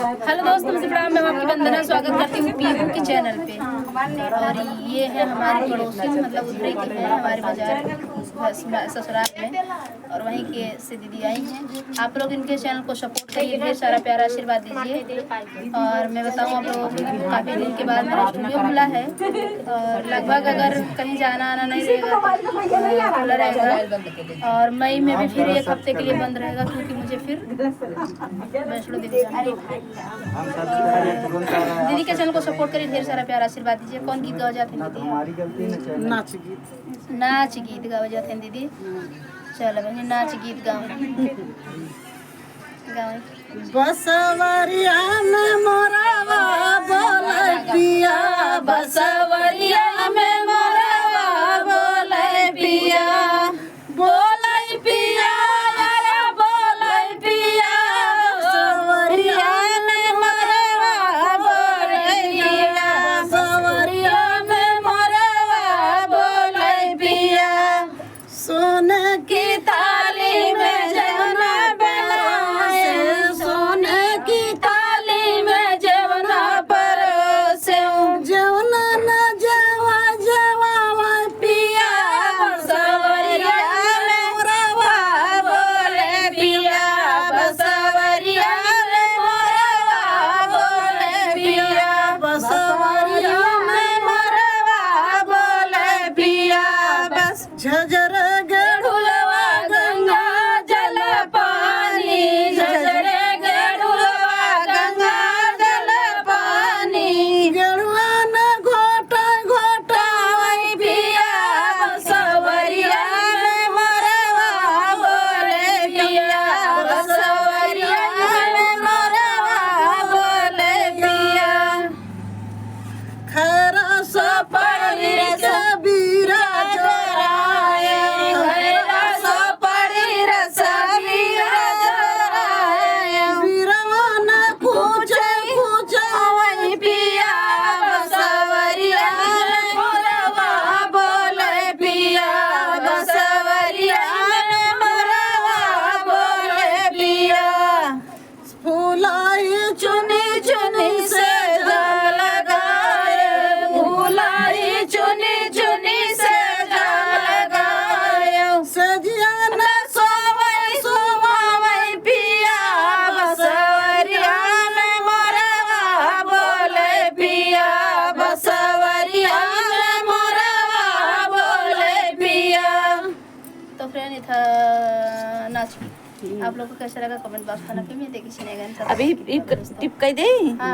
Hello दोस्तों, मुझे प्रणाम। मैं आपकी वंदना स्वागत करती हूँ पीहू के चैनल पे। और ये है हमारी पड़ोसी, मतलब उधर की है हमारे बाजार ससुराल में, और वहीं के से दीदी आई हैं। आप लोग इनके चैनल को सपोर्ट करिए, ढेर सारा प्यारा आशीर्वाद दीजिए। और मैं बताऊँ आप लोगों को, काफ़ी दिन के बाद मेरा स्टूडियो खुला है, और लगभग अगर कहीं जाना आना नहीं रहेगा तो खुला रहेगा। और मई में भी फिर 1 हफ्ते के लिए बंद रहेगा, क्योंकि मुझे फिर वैष्णो देवी जाना है। दीदी के चैनल को सपोर्ट करिए, ढेर सारा प्यार आशीर्वाद दीजिए। कौन गीत गाओ जाते हैं दीदी? नाच गीत गाओ जाते हैं दीदी। चलो बहनी, नाच गीत गाओ। बसवरिया में मोरावा बोले पिया, बसवरिया में मोरावा बोले पिया, बोले पिया अरे बोले पिया, बसवरिया में मोरावा बोले पिया, बसवरिया में मोरावा बोले पिया। सोने की थाली में जवना बनाए, सोने की थाली में जवना परोसे, जवना न जवा जवा पिया, बसवरिया में मोरावा बोले पिया, बसवरिया में मोरावा बोले पिया, बसवरिया में मोरावा बोले पिया। बस झजर गढ़ुलवा गंगा जल पानी, झजर गढ़ुलवा गंगा जल पानी, गढ़ुआ न घोटा घोटा वही पिया, बसवरिया में मोरावा बोले पिया, बसवरिया में मोरावा बोले पिया। खैरा सो पड़ी सबीरा जोराए, खैरा सो पड़ी सबीरा जोराए, बीरवा न पूछे पूछे वही पिया, बसवरिया में मोरावा बोले पिया, बसवरिया में मोरावा बोले पिया। फूलाई चुनी चुनी से जाल लगाए, फूलाई चुनी चुनी से जाल लगाए, सजिया न सोवई सोवई पिया, बसवरिया में मोरावा बोले पिया, बसवरिया में मोरावा बोले पिया। तो फ्रेंड, ये था नाच गीत। आप लोग को कैसा लगा कमेंट बॉक्स में देखिए। अभी टिप कह दे। हाँ,